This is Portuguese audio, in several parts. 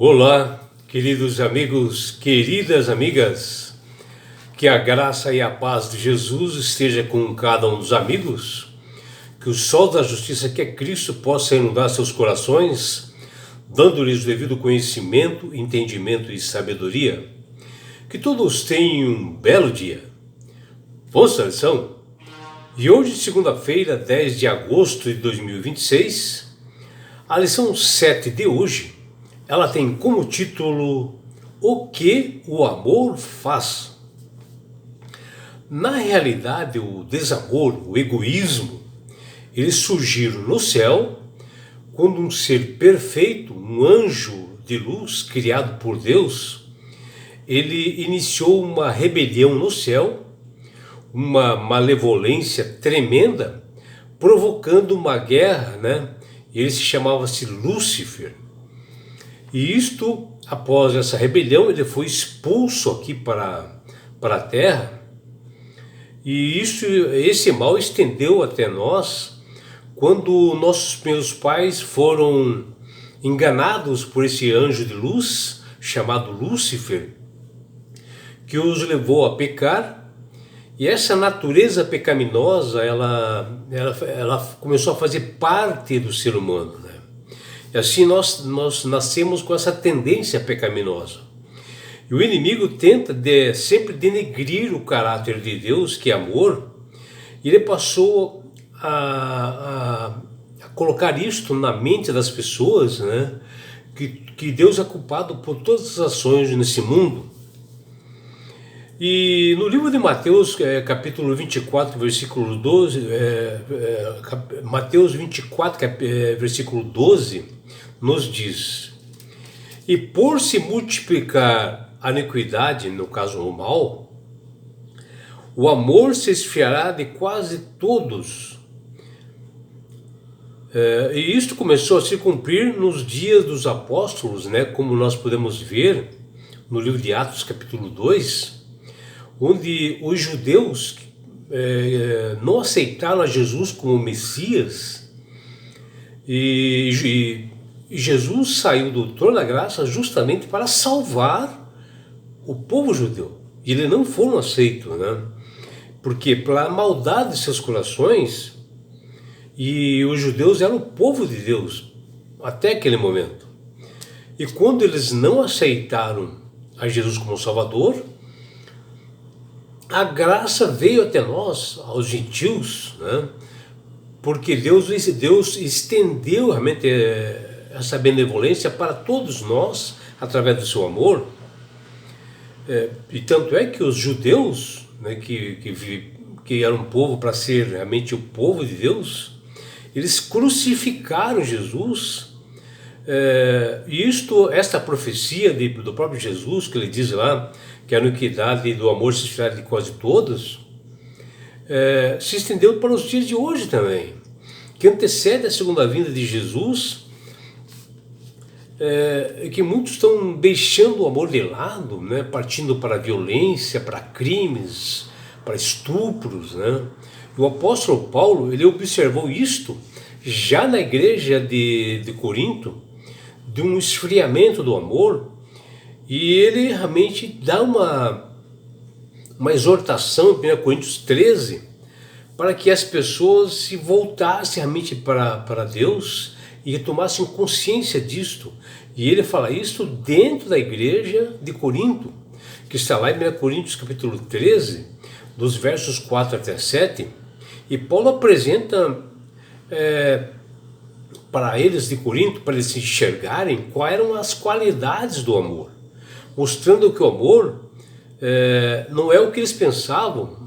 Olá, queridos amigos, queridas amigas, que a graça e a paz de Jesus esteja com cada um dos amigos, que o sol da justiça que é Cristo possa inundar seus corações, dando-lhes o devido conhecimento, entendimento e sabedoria, que todos tenham um belo dia. Vamos à lição? E hoje, segunda-feira, 10 de agosto de 2026, a lição 7 de hoje, ela tem como título O que o amor faz. Na realidade, o desamor, o egoísmo, eles surgiram no céu quando um ser perfeito, um anjo de luz criado por Deus, ele iniciou uma rebelião no céu, uma malevolência tremenda, provocando uma guerra, né? Ele se chamava-se Lúcifer. E isto, após essa rebelião, ele foi expulso aqui para a terra. E esse mal estendeu até nós quando nossos primeiros pais foram enganados por esse anjo de luz chamado Lúcifer, que os levou a pecar. E essa natureza pecaminosa, ela começou a fazer parte do ser humano, né? E assim nós nascemos com essa tendência pecaminosa. E o inimigo tenta sempre denegrir o caráter de Deus, que é amor, e ele passou a colocar isto na mente das pessoas, né? Que Deus é culpado por todas as ações nesse mundo. E no livro de Mateus, capítulo 24, versículo 12, Mateus 24, versículo 12, nos diz: E por se multiplicar a iniquidade, no caso o mal, o amor se esfriará de quase todos. E isto começou a se cumprir nos dias dos apóstolos, né, como nós podemos ver no livro de Atos, capítulo 2, onde os judeus não aceitaram a Jesus como Messias, e Jesus saiu do trono da graça justamente para salvar o povo judeu. E eles não foram aceitos, né? Porque pela maldade de seus corações, e os judeus eram o povo de Deus até aquele momento. E quando eles não aceitaram a Jesus como Salvador, a graça veio até nós, aos gentios, né? Porque Deus estendeu realmente essa benevolência para todos nós, através do seu amor. E tanto é que os judeus, né, que eram um povo para ser realmente o povo de Deus, eles crucificaram Jesus. E esta profecia do próprio Jesus, que ele diz lá, que a iniquidade do amor se esfriará de quase todos, se estendeu para os dias de hoje também, que antecede a segunda vinda de Jesus, que muitos estão deixando o amor de lado, né, partindo para a violência, para crimes, para estupros, né? E o apóstolo Paulo, ele observou isto já na igreja de Corinto, de um esfriamento do amor, e ele realmente dá uma exortação em 1 Coríntios 13, para que as pessoas se voltassem realmente para Deus e tomassem consciência disto. E ele fala isso dentro da igreja de Corinto, que está lá em 1 Coríntios capítulo 13, dos versos 4 até 7, e Paulo apresenta para eles de Corinto, para eles se enxergarem quais eram as qualidades do amor, mostrando que o amor não é o que eles pensavam,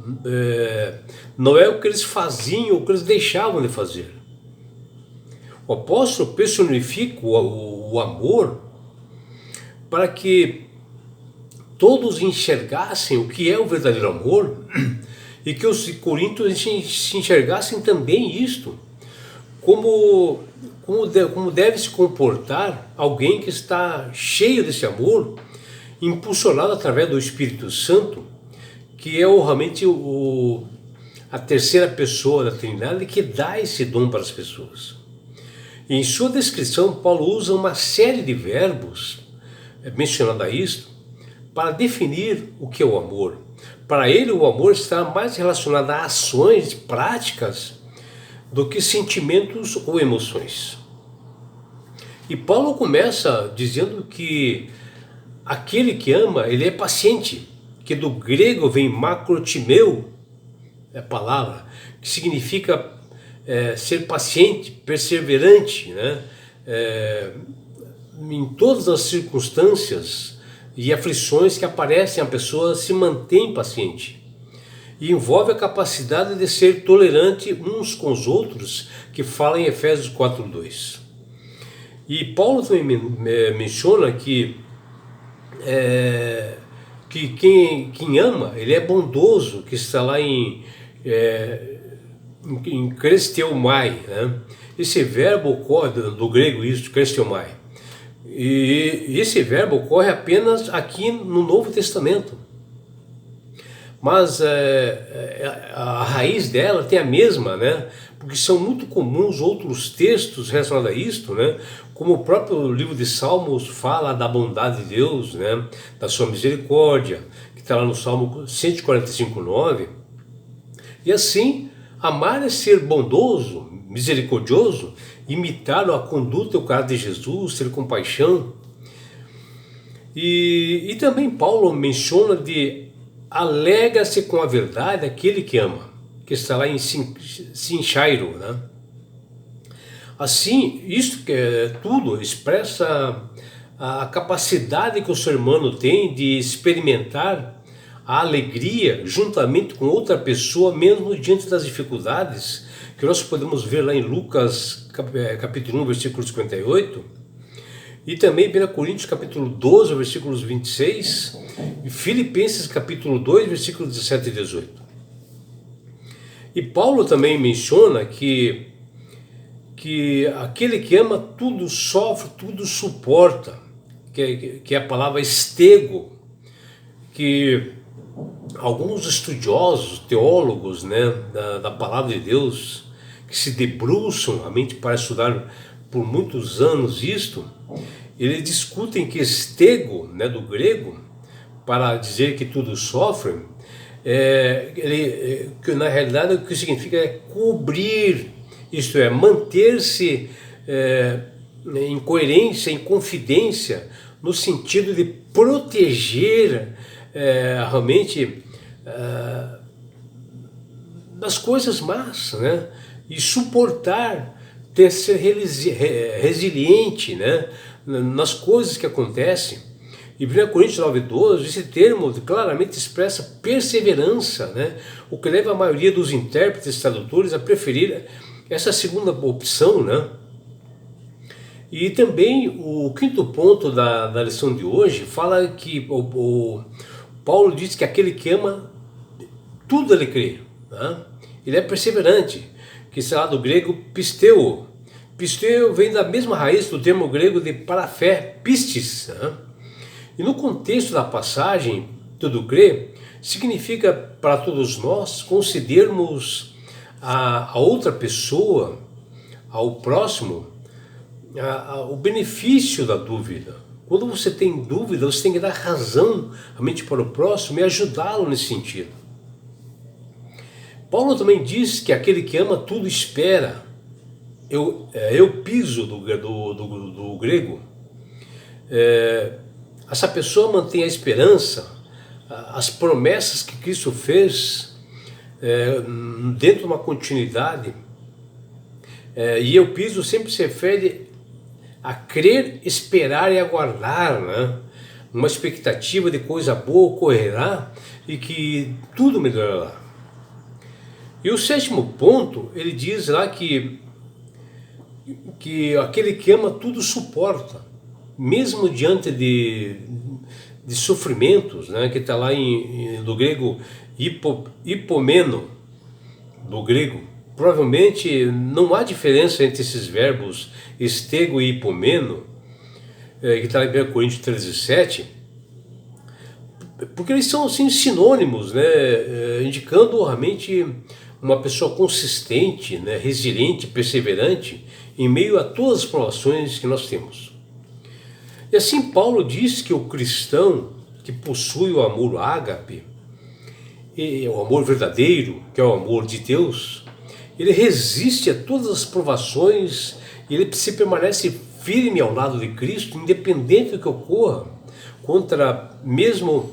não é o que eles faziam, o que eles deixavam de fazer. O apóstolo personifica o amor para que todos enxergassem o que é o verdadeiro amor, e que os coríntios se enxergassem também isto, como deve se comportar alguém que está cheio desse amor, impulsionado através do Espírito Santo, que é realmente a terceira pessoa da Trindade, que dá esse dom para as pessoas. Em sua descrição, Paulo usa uma série de verbos mencionada isto para definir o que é o amor. Para ele, o amor está mais relacionado a ações práticas do que sentimentos ou emoções. E Paulo começa dizendo que aquele que ama, ele é paciente, que do grego vem makrotimeu, é a palavra, que significa ser paciente, perseverante, né? Em todas as circunstâncias e aflições que aparecem, a pessoa se mantém paciente. E envolve a capacidade de ser tolerante uns com os outros, que fala em Efésios 4:2. E Paulo também menciona que quem ama, ele é bondoso, que está lá em kresteomai, né? Esse verbo ocorre, do grego isso, kresteomai. E esse verbo ocorre apenas aqui no Novo Testamento. Mas a raiz dela tem a mesma, né? Porque são muito comuns outros textos relacionados a isto, né? Como o próprio livro de Salmos fala da bondade de Deus, né? Da sua misericórdia, que está lá no Salmo 145:9. E assim, amar é ser bondoso, misericordioso, imitar a conduta e o caráter de Jesus, ter compaixão. E também Paulo menciona de alegra-se com a verdade aquele que ama, que está lá em Sinchairo, né? Assim, isto que tudo expressa a capacidade que o ser humano tem de experimentar a alegria juntamente com outra pessoa, mesmo diante das dificuldades, que nós podemos ver lá em Lucas capítulo 1, versículo 58, e também em 1 Coríntios capítulo 12, versículos 26, e Filipenses capítulo 2, versículos 17 e 18. E Paulo também menciona que aquele que ama tudo sofre, tudo suporta, que é a palavra estego, que alguns estudiosos, teólogos, né, da palavra de Deus, que se debruçam a mente para estudar por muitos anos isto, eles discutem que estego, né, do grego, para dizer que tudo sofre, que na realidade o que significa é cobrir, isto é, manter-se em coerência, em confidência, no sentido de proteger realmente das coisas más, né? E suportar, ser resiliente, né? Nas coisas que acontecem. Em 1 Coríntios 9:12, esse termo claramente expressa perseverança, né? O que leva a maioria dos intérpretes e tradutores a preferir essa segunda opção, né? E também o quinto ponto da lição de hoje fala que o Paulo diz que aquele que ama, tudo ele crê, né? Ele é perseverante, que será do grego pisteu. Pisteu vem da mesma raiz do termo grego de parafé, pistis, né? E no contexto da passagem, tudo crê, significa para todos nós concedermos a outra pessoa, ao próximo, o benefício da dúvida. Quando você tem dúvida, você tem que dar razão realmente para o próximo e ajudá-lo nesse sentido. Paulo também diz que aquele que ama tudo espera. Eu piso do grego. Essa pessoa mantém a esperança, as promessas que Cristo fez dentro de uma continuidade. E eu piso sempre se refere a crer, esperar e aguardar, né? Uma expectativa de coisa boa ocorrerá e que tudo melhorará. E o sétimo ponto, ele diz lá que aquele que ama tudo suporta, mesmo diante de sofrimentos, né? Que está lá do grego hipomeno, do grego. Provavelmente não há diferença entre esses verbos estego e hipomeno, que está em 1 Coríntios 13:7, porque eles são assim sinônimos, né? Indicando realmente uma pessoa consistente, né? Resiliente, perseverante, em meio a todas as provações que nós temos. E assim Paulo diz que o cristão que possui o amor ágape, e o amor verdadeiro, que é o amor de Deus, ele resiste a todas as provações, e ele se permanece firme ao lado de Cristo, independente do que ocorra, mesmo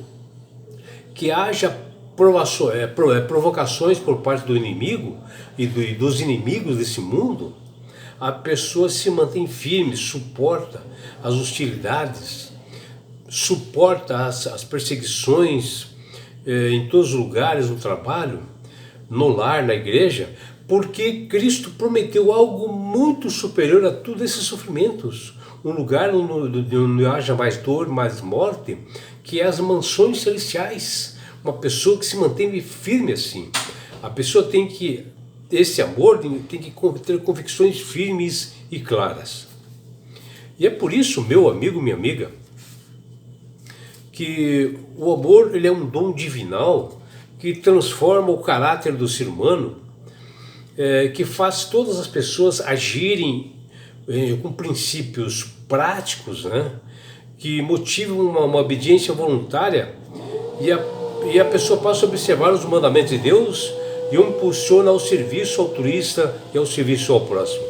que haja provocações por parte do inimigo e dos inimigos desse mundo. A pessoa se mantém firme, suporta as hostilidades, suporta as perseguições em todos os lugares, no trabalho, no lar, na igreja, porque Cristo prometeu algo muito superior a todos esses sofrimentos. Um lugar onde não haja mais dor, mais morte, que é as mansões celestiais. Uma pessoa que se mantém firme assim. A pessoa esse amor tem que ter convicções firmes e claras. E é por isso, meu amigo, minha amiga, que o amor ele é um dom divinal que transforma o caráter do ser humano, que faz todas as pessoas agirem com princípios práticos, né, que motivam uma obediência voluntária, e a pessoa passa a observar os mandamentos de Deus e o impulsiona ao serviço altruísta e ao serviço ao próximo.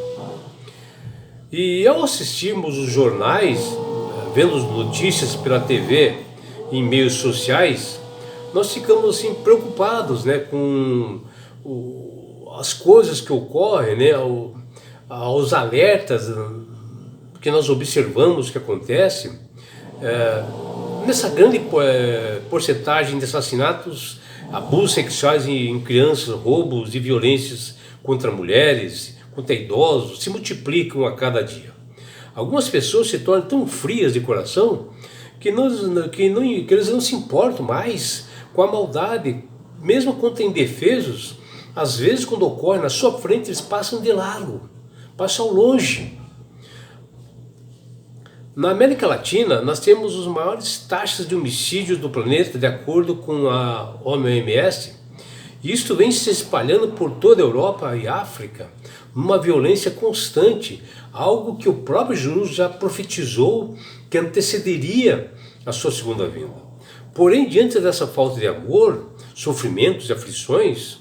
E ao assistirmos os jornais, vendo notícias pela TV, em meios sociais, nós ficamos assim preocupados, né, com as coisas que ocorrem, né, aos alertas que nós observamos que acontece, nessa grande porcentagem de assassinatos, abusos sexuais em crianças, roubos e violências contra mulheres, contra idosos, se multiplicam a cada dia. Algumas pessoas se tornam tão frias de coração que eles não se importam mais com a maldade, mesmo contra indefesos. Às vezes, quando ocorre na sua frente, eles passam de largo, passam longe. Na América Latina, nós temos as maiores taxas de homicídios do planeta, de acordo com a OMS. E isto vem se espalhando por toda a Europa e África, numa violência constante, algo que o próprio Jesus já profetizou que antecederia a sua segunda vinda. Porém, diante dessa falta de amor, sofrimentos e aflições,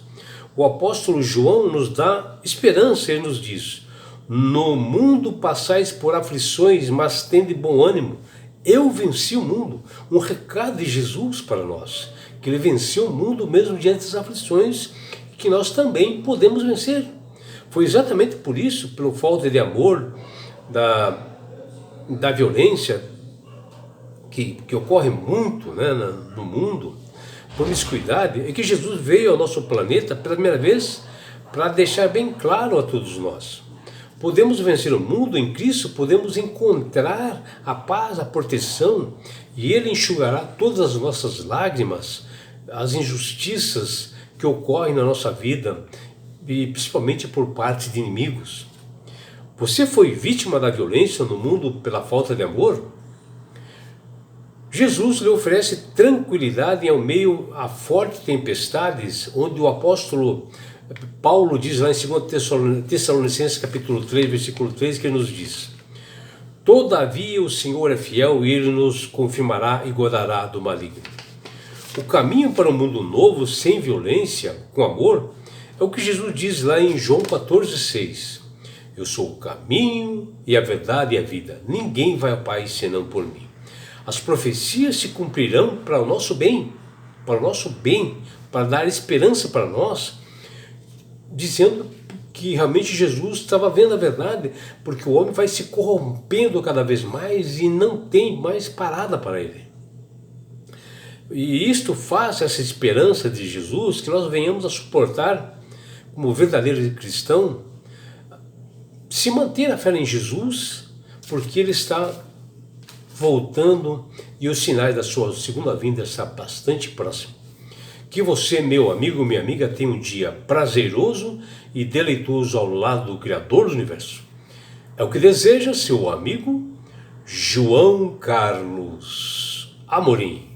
o apóstolo João nos dá esperança. Ele nos diz: no mundo passais por aflições, mas tende bom ânimo, eu venci o mundo. Um recado de Jesus para nós, que ele venceu o mundo mesmo diante das aflições, que nós também podemos vencer. Foi exatamente por isso, pela falta de amor, da violência que ocorre muito, né, no mundo, promiscuidade, é que Jesus veio ao nosso planeta pela primeira vez para deixar bem claro a todos nós: podemos vencer o mundo em Cristo, podemos encontrar a paz, a proteção, e Ele enxugará todas as nossas lágrimas, as injustiças que ocorrem na nossa vida, e principalmente por parte de inimigos. Você foi vítima da violência no mundo pela falta de amor? Jesus lhe oferece tranquilidade em meio a fortes tempestades, onde o apóstolo Paulo diz lá em 2 Tessalonicenses capítulo 3, versículo 3, que nos diz: todavia o Senhor é fiel e Ele nos confirmará e guardará do maligno. O caminho para um mundo novo, sem violência, com amor, é o que Jesus diz lá em João 14,6. Eu sou o caminho e a verdade e a vida. Ninguém vai ao Pai senão por mim. As profecias se cumprirão para o nosso bem, para dar esperança para nós, dizendo que realmente Jesus estava vendo a verdade, porque o homem vai se corrompendo cada vez mais e não tem mais parada para ele. E isto faz essa esperança de Jesus que nós venhamos a suportar como verdadeiro cristão, se manter a fé em Jesus, porque Ele está voltando e os sinais da sua segunda vinda estão bastante próximos. Que você, meu amigo, minha amiga, tenha um dia prazeroso e deleitoso ao lado do Criador do Universo. É o que deseja seu amigo João Carlos Amorim.